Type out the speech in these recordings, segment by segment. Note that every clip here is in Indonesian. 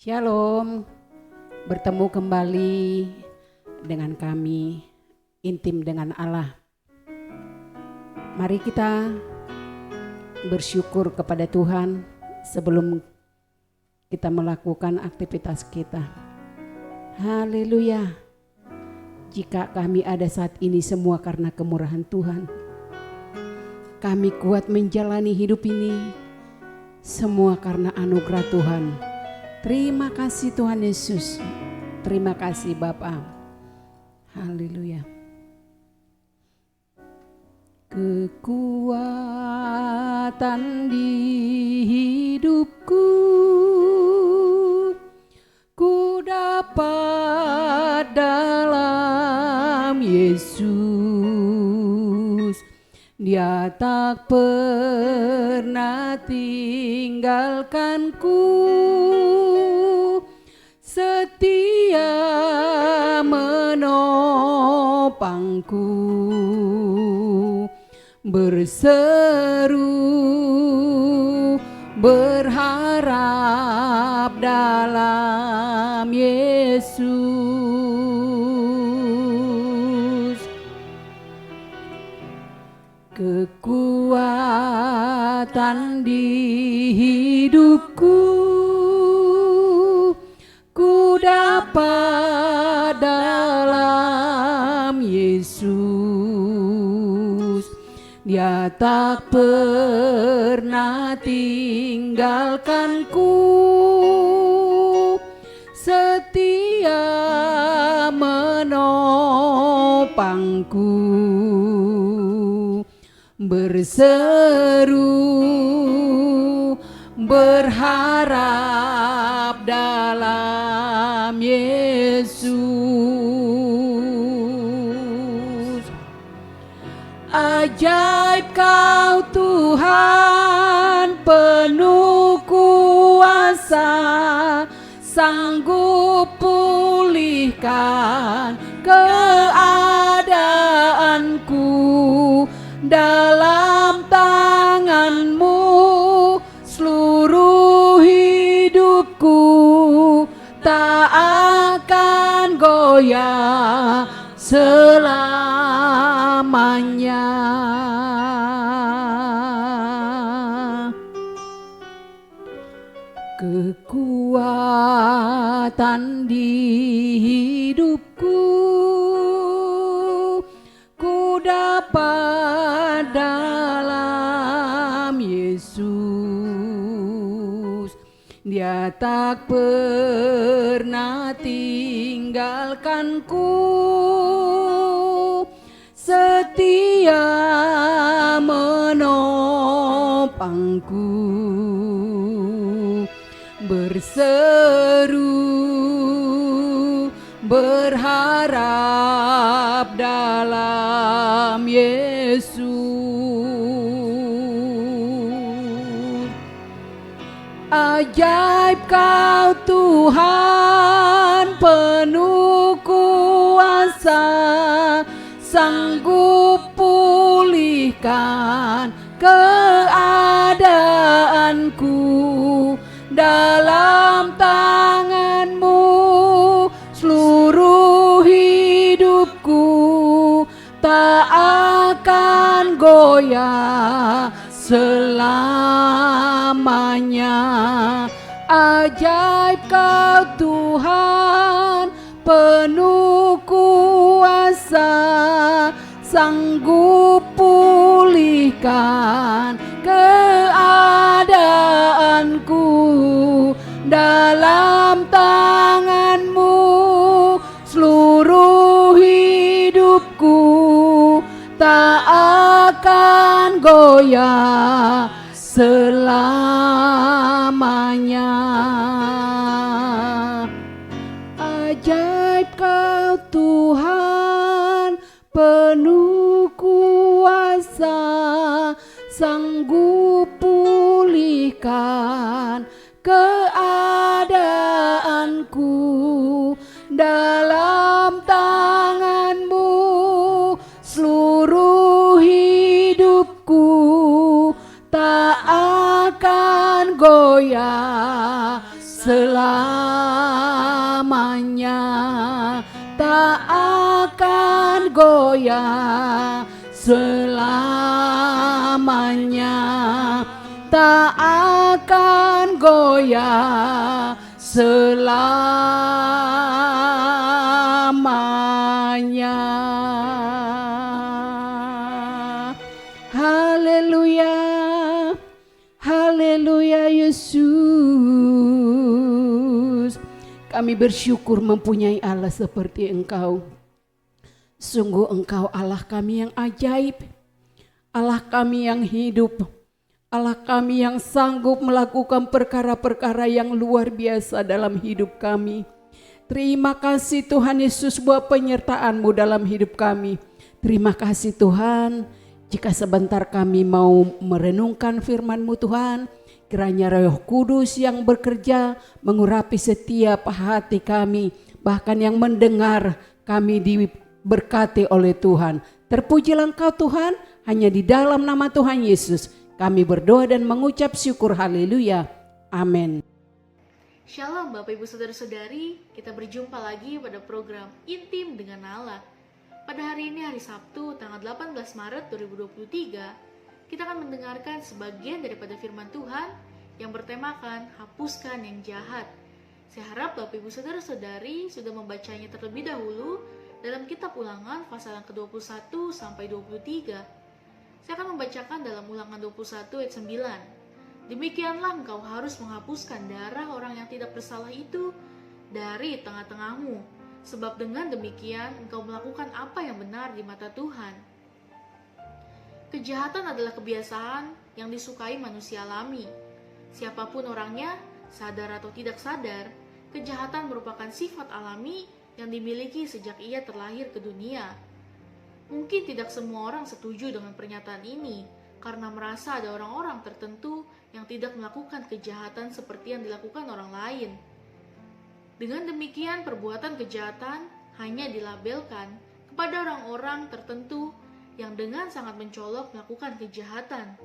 Shalom, bertemu kembali dengan kami, intim dengan Allah. Mari kita bersyukur kepada Tuhan sebelum kita melakukan aktivitas kita. Haleluya. Jika kami ada saat ini semua karena kemurahan Tuhan. Kami kuat menjalani hidup ini semua karena anugerah Tuhan. Terima kasih Tuhan Yesus. Terima kasih Bapa. Haleluya. Kekuatan di hidupku ku dapat dalam Yesus. Dia tak pernah tinggalkanku, setia menopangku, berseru berharap dalam Yesus. Kekuatan di hidupku ku dapat dalam Yesus. Dia tak pernah tinggalkanku, setia menopangku, berseru berharap dalam Yesus. Ajaib Kau Tuhan, penuh kuasa, sanggup pulihkan keadaanku. Dalam tangan-Mu seluruh hidupku tak akan goyah selamanya. Kekuatan di hidupku ku dapat dalam Yesus. Dia tak pernah tinggalkanku, setia menopangku, berseru berharap dalam Yesus. Ajaib Kau Tuhan, penuh kuasa, sanggup pulihkan keadaanku. Dalam tangan-Mu seluruh hidupku tak akan goyah selamanya. Ajaib Kau Tuhan, penuh kuasa, sanggup pulihkan keadaanku. Dalam tangan-Mu seluruh hidupku tak akan goyah selamanya. Ajaib Kau Tuhan, penuh kuasa, sanggup pulihkan keadaanku. Dalam tangan-Mu seluruh hidupku tak akan goyah selamanya. goyah selamanya, tak akan goyah selamanya. Haleluya, haleluya Yesus. Kami bersyukur mempunyai Allah seperti Engkau. Sungguh Engkau Allah kami yang ajaib, Allah kami yang hidup, Allah kami yang sanggup melakukan perkara-perkara yang luar biasa dalam hidup kami. Terima kasih Tuhan Yesus buat penyertaan-Mu dalam hidup kami. Terima kasih Tuhan, jika sebentar kami mau merenungkan firman-Mu Tuhan, kiranya Roh Kudus yang bekerja mengurapi setiap hati kami, bahkan yang mendengar kami diberkati oleh Tuhan. Terpujilah Engkau Tuhan, hanya di dalam nama Tuhan Yesus kami berdoa dan mengucap syukur. Haleluya, amin. Shalom Bapak Ibu Saudara-saudari, kita berjumpa lagi pada program Intim dengan Allah. Pada hari ini hari Sabtu tanggal 18 Maret 2023, kita akan mendengarkan sebagian daripada firman Tuhan yang bertemakan hapuskan yang jahat. Saya harap Bapak Ibu Saudara-saudari sudah membacanya terlebih dahulu dalam kitab Ulangan pasal yang ke-21 sampai 23. Saya akan membacakan dalam Ulangan 21 ayat 9. Demikianlah engkau harus menghapuskan darah orang yang tidak bersalah itu dari tengah-tengahmu, sebab dengan demikian engkau melakukan apa yang benar di mata Tuhan. Kejahatan adalah kebiasaan yang disukai manusia alami. Siapapun orangnya, sadar atau tidak sadar, kejahatan merupakan sifat alami yang dimiliki sejak ia terlahir ke dunia. Mungkin tidak semua orang setuju dengan pernyataan ini, karena merasa ada orang-orang tertentu yang tidak melakukan kejahatan seperti yang dilakukan orang lain. Dengan demikian, perbuatan kejahatan hanya dilabelkan kepada orang-orang tertentu yang dengan sangat mencolok melakukan kejahatan.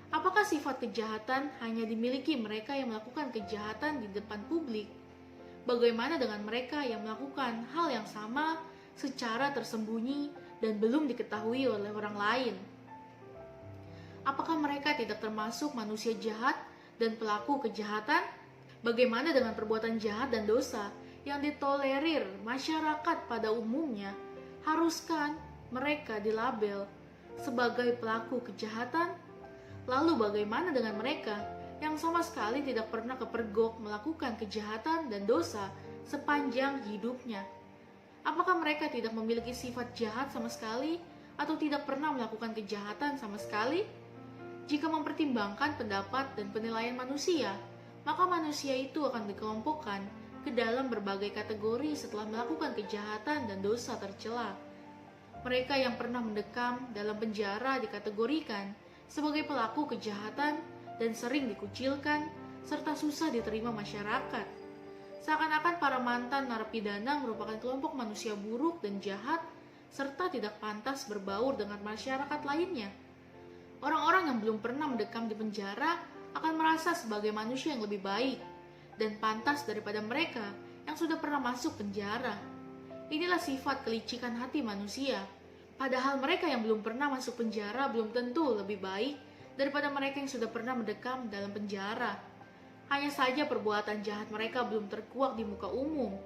Apakah sifat kejahatan hanya dimiliki mereka yang melakukan kejahatan di depan publik? Bagaimana dengan mereka yang melakukan hal yang sama secara tersembunyi dan belum diketahui oleh orang lain? Apakah mereka tidak termasuk manusia jahat dan pelaku kejahatan? Bagaimana dengan perbuatan jahat dan dosa yang ditolerir masyarakat pada umumnya? Haruskah mereka dilabel sebagai pelaku kejahatan? Lalu bagaimana dengan mereka yang sama sekali tidak pernah kepergok melakukan kejahatan dan dosa sepanjang hidupnya? Apakah mereka tidak memiliki sifat jahat sama sekali atau tidak pernah melakukan kejahatan sama sekali? Jika mempertimbangkan pendapat dan penilaian manusia, maka manusia itu akan dikelompokkan ke dalam berbagai kategori setelah melakukan kejahatan dan dosa tercela. Mereka yang pernah mendekam dalam penjara dikategorikan sebagai pelaku kejahatan dan sering dikucilkan serta susah diterima masyarakat. Seakan-akan para mantan narapidana merupakan kelompok manusia buruk dan jahat serta tidak pantas berbaur dengan masyarakat lainnya. Orang-orang yang belum pernah mendekam di penjara akan merasa sebagai manusia yang lebih baik dan pantas daripada mereka yang sudah pernah masuk penjara. Inilah sifat kelicikan hati manusia. Padahal mereka yang belum pernah masuk penjara belum tentu lebih baik daripada mereka yang sudah pernah mendekam dalam penjara. Hanya saja perbuatan jahat mereka belum terkuak di muka umum.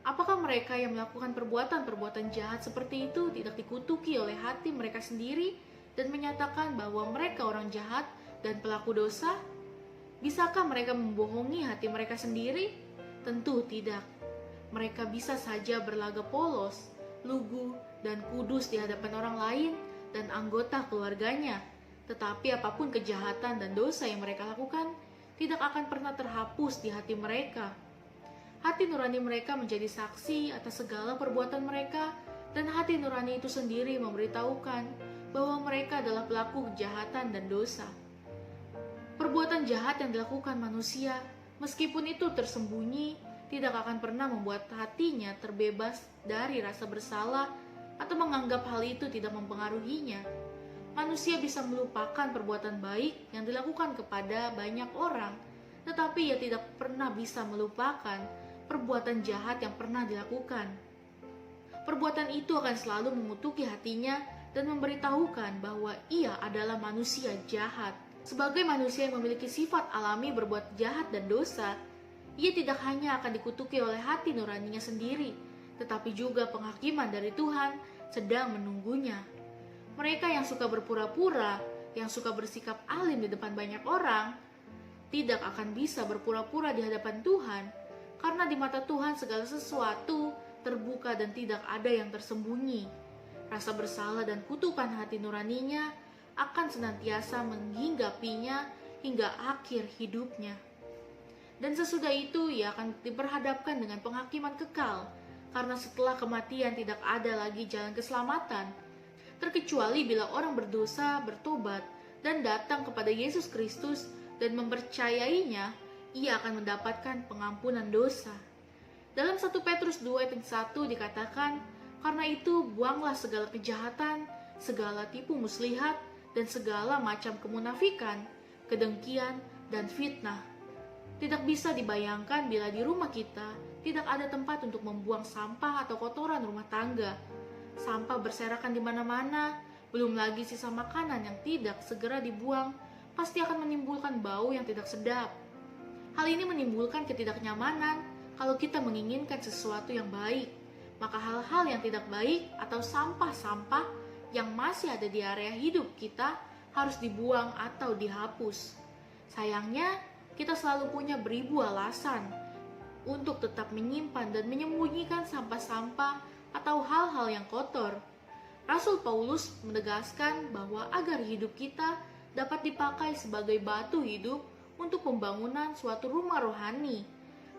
Apakah mereka yang melakukan perbuatan-perbuatan jahat seperti itu tidak dikutuki oleh hati mereka sendiri dan menyatakan bahwa mereka orang jahat dan pelaku dosa? Bisakah mereka membohongi hati mereka sendiri? Tentu tidak. Mereka bisa saja berlaga polos, lugu, dan kudus di hadapan orang lain dan anggota keluarganya. Tetapi apapun kejahatan dan dosa yang mereka lakukan, tidak akan pernah terhapus di hati mereka. Hati nurani mereka menjadi saksi atas segala perbuatan mereka, dan hati nurani itu sendiri memberitahukan bahwa mereka adalah pelaku kejahatan dan dosa. Perbuatan jahat yang dilakukan manusia, meskipun itu tersembunyi, tidak akan pernah membuat hatinya terbebas dari rasa bersalah atau menganggap hal itu tidak mempengaruhinya. Manusia bisa melupakan perbuatan baik yang dilakukan kepada banyak orang, tetapi ia tidak pernah bisa melupakan perbuatan jahat yang pernah dilakukan. Perbuatan itu akan selalu mengutuki hatinya dan memberitahukan bahwa ia adalah manusia jahat. Sebagai manusia yang memiliki sifat alami berbuat jahat dan dosa, ia tidak hanya akan dikutuki oleh hati nuraninya sendiri, tetapi juga penghakiman dari Tuhan sedang menunggunya. Mereka yang suka berpura-pura, yang suka bersikap alim di depan banyak orang, tidak akan bisa berpura-pura di hadapan Tuhan, karena di mata Tuhan segala sesuatu terbuka dan tidak ada yang tersembunyi. Rasa bersalah dan kutukan hati nuraninya akan senantiasa menghinggapinya hingga akhir hidupnya. Dan sesudah itu ia akan diperhadapkan dengan penghakiman kekal, karena setelah kematian tidak ada lagi jalan keselamatan, terkecuali bila orang berdosa bertobat dan datang kepada Yesus Kristus dan mempercayainya, ia akan mendapatkan pengampunan dosa. Dalam 1 Petrus 2 ayat 1 dikatakan, karena itu buanglah segala kejahatan, segala tipu muslihat, dan segala macam kemunafikan, kedengkian, dan fitnah. Tidak bisa dibayangkan bila di rumah kita tidak ada tempat untuk membuang sampah atau kotoran rumah tangga. Sampah berserakan di mana-mana, belum lagi sisa makanan yang tidak segera dibuang, pasti akan menimbulkan bau yang tidak sedap. Hal ini menimbulkan ketidaknyamanan kalau kita menginginkan sesuatu yang baik, maka hal-hal yang tidak baik atau sampah-sampah yang masih ada di area hidup kita harus dibuang atau dihapus. Sayangnya, kita selalu punya beribu alasan untuk tetap menyimpan dan menyembunyikan sampah-sampah atau hal-hal yang kotor. Rasul Paulus menegaskan bahwa agar hidup kita dapat dipakai sebagai batu hidup untuk pembangunan suatu rumah rohani,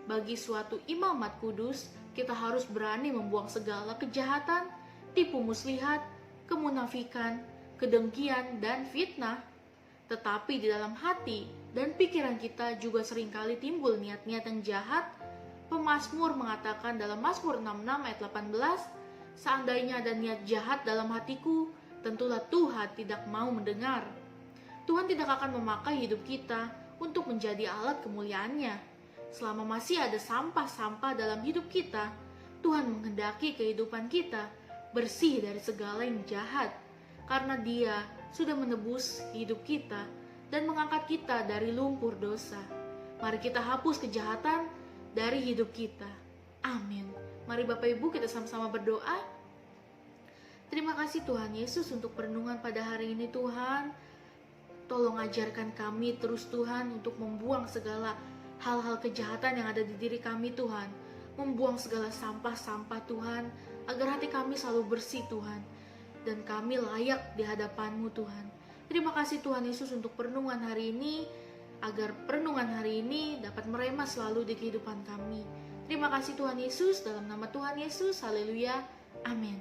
bagi suatu imamat kudus, kita harus berani membuang segala kejahatan, tipu muslihat, kemunafikan, kedengkian, dan fitnah. Tetapi di dalam hati dan pikiran kita juga seringkali timbul niat-niat yang jahat. Pemazmur mengatakan dalam Mazmur 66 ayat 18, seandainya ada niat jahat dalam hatiku, tentulah Tuhan tidak mau mendengar. Tuhan tidak akan memakai hidup kita untuk menjadi alat kemuliaan-Nya. Selama masih ada sampah-sampah dalam hidup kita, Tuhan menghendaki kehidupan kita bersih dari segala yang jahat, karena Dia sudah menebus hidup kita dan mengangkat kita dari lumpur dosa. Mari kita hapus kejahatan dari hidup kita. Amin. Mari Bapak Ibu kita sama-sama berdoa. Terima kasih Tuhan Yesus untuk perenungan pada hari ini Tuhan. Tolong ajarkan kami terus Tuhan untuk membuang segala hal-hal kejahatan yang ada di diri kami Tuhan. Membuang segala sampah-sampah Tuhan, agar hati kami selalu bersih Tuhan, dan kami layak di hadapan-Mu Tuhan. Terima kasih Tuhan Yesus untuk perenungan hari ini, agar perenungan hari ini dapat merema selalu di kehidupan kami. Terima kasih Tuhan Yesus, dalam nama Tuhan Yesus, haleluya, amin.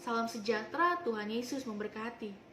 Salam sejahtera, Tuhan Yesus memberkati.